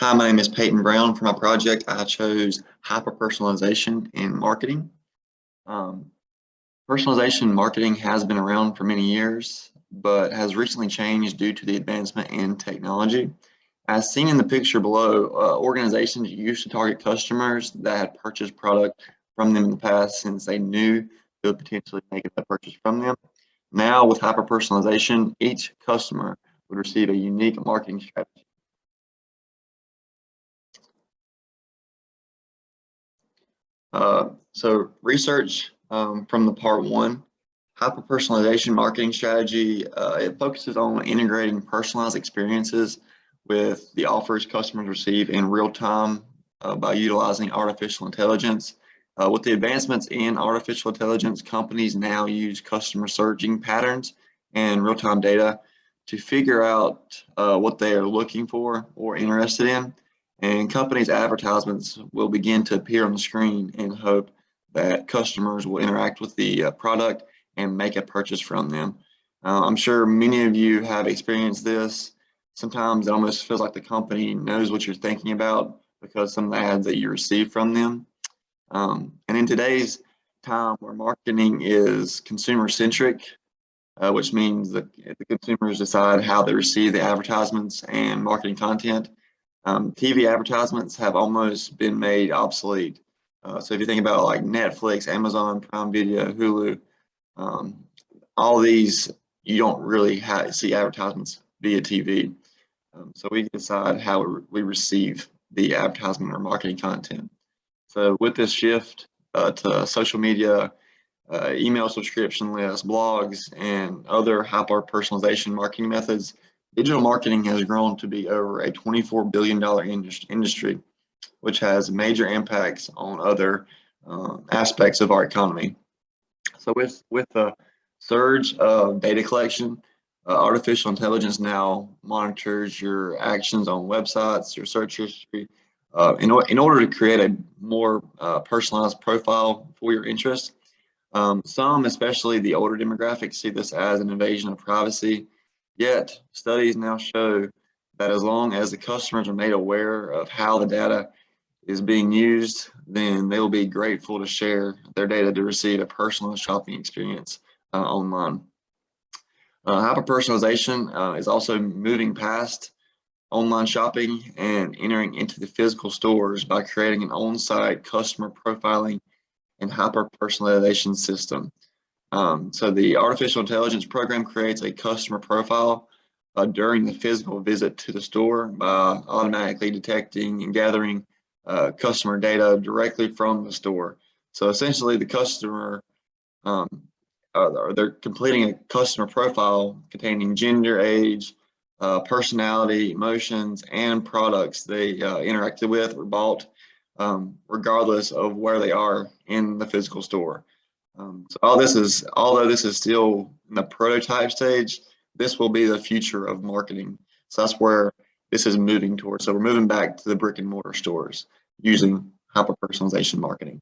Hi, my name is Peyton Brown. For my project, I chose hyper-personalization in marketing. Um, Personalization marketing has been around for many years, but has recently changed due to the advancement in technology. As seen in the picture below, organizations used to target customers that had purchased product from them in the past since they knew they would potentially make a purchase from them. Now, with hyper-personalization, each customer would receive a unique marketing strategy. So research from the part one, hyper-personalization marketing strategy, it focuses on integrating personalized experiences with the offers customers receive in real time by utilizing artificial intelligence. With the advancements in artificial intelligence, companies now use customer searching patterns and real-time data to figure out what they are looking for or interested in, and companies' advertisements will begin to appear on the screen in hope that customers will interact with the product and make a purchase from them. I'm sure many of you have experienced this. Sometimes it almost feels like the company knows what you're thinking about because some of the ads that you receive from them. And in today's time where marketing is consumer centric, which means that the consumers decide how they receive the advertisements and marketing content, TV advertisements have almost been made obsolete. So if you think about like Netflix, Amazon, Prime Video, Hulu, um, all these, you don't really see advertisements via TV. So we decide how we receive the advertisement or marketing content. So with this shift to social media, email subscription lists, blogs, and other hyper personalization marketing methods, digital marketing has grown to be over a $24 billion industry, which has major impacts on other aspects of our economy. So with the surge of data collection, artificial intelligence now monitors your actions on websites, your search history, in order to create a more personalized profile for your interests. Some, especially the older demographics, see this as an invasion of privacy. Yet, studies now show that as long as the customers are made aware of how the data is being used, then they will be grateful to share their data to receive a personalized shopping experience online. Hyper-personalization is also moving past online shopping and entering into the physical stores by creating an on-site customer profiling and hyper-personalization system. So the artificial intelligence program creates a customer profile during the physical visit to the store by automatically detecting and gathering customer data directly from the store. So essentially the customer, they're completing a customer profile containing gender, age, personality, emotions, and products they interacted with or bought, regardless of where they are in the physical store. So although this is still in the prototype stage, this will be the future of marketing. So that's where this is moving towards. So we're moving back to the brick and mortar stores using hyper-personalization marketing.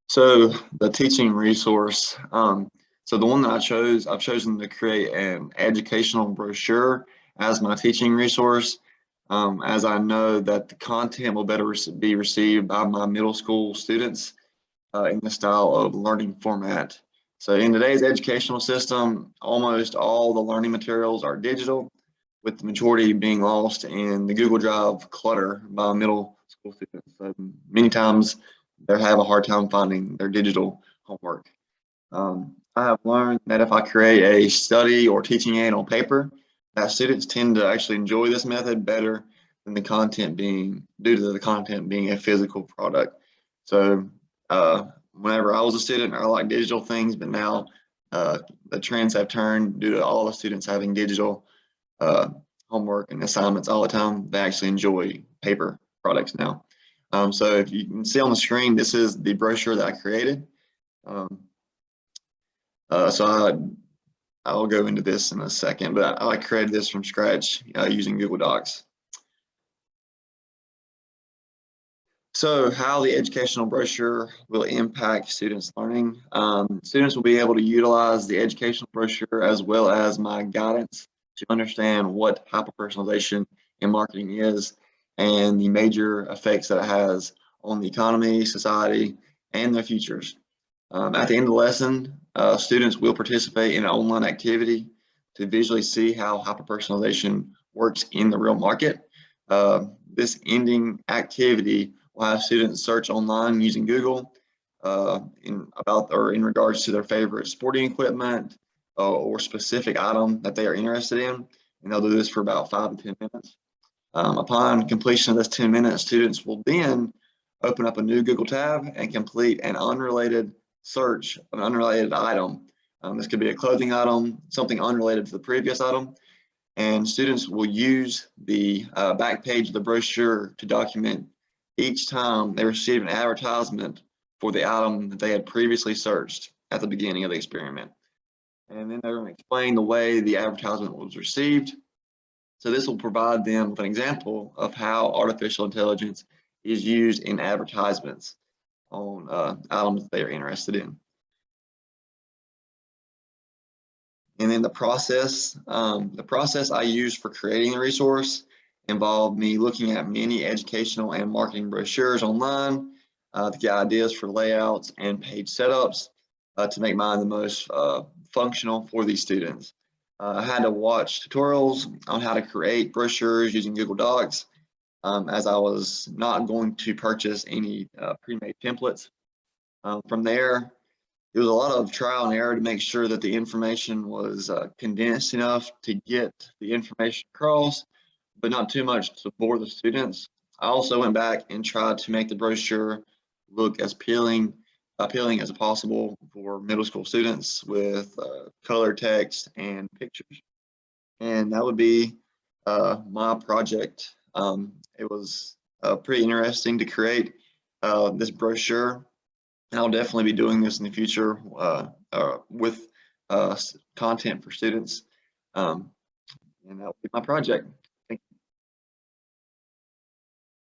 So the teaching resource, so the one that I've chosen to create an educational brochure as my teaching resource, as I know that the content will better be received by my middle school students in the style of learning format. So in today's educational system, almost all the learning materials are digital, with the majority being lost in the Google Drive clutter by middle school students. So many times they have a hard time finding their digital homework. I have learned that if I create a study or teaching aid on paper, that students tend to actually enjoy this method better than the content being, due to the content being a physical product. So whenever I was a student, I liked digital things, but now the trends have turned due to all the students having digital homework and assignments all the time. They actually enjoy paper products now. So if you can see on the screen, this is the brochure that I created. So I'll go into this in a second, but I created this from scratch using Google Docs. So how the educational brochure will impact students' learning. Students will be able to utilize the educational brochure as well as my guidance to understand what hyper-personalization in marketing is and the major effects that it has on the economy, society, and their futures. At the end of the lesson, students will participate in an online activity to visually see how hyper-personalization works in the real market. This ending activity will have students search online using Google in regards to their favorite sporting equipment or specific item that they are interested in, and they'll do this for about 5 to 10 minutes. Upon completion of this 10 minutes, students will then open up a new Google tab and complete an unrelated search of an unrelated item. This could be a clothing item, something unrelated to the previous item, and students will use the back page of the brochure to document each time they receive an advertisement for the item that they had previously searched at the beginning of the experiment. And then they're going to explain the way the advertisement was received. So this will provide them with an example of how artificial intelligence is used in advertisements on items they are interested in. And then the process I used for creating the resource involved me looking at many educational and marketing brochures online to get ideas for layouts and page setups to make mine the most functional for these students. I had to watch tutorials on how to create brochures using Google Docs, as I was not going to purchase any pre-made templates. From there, it was a lot of trial and error to make sure that the information was condensed enough to get the information across, but not too much to bore the students. I also went back and tried to make the brochure look as appealing as possible for middle school students with color text and pictures. And that would be my project. It was pretty interesting to create this brochure. And I'll definitely be doing this in the future with content for students. And that will be my project.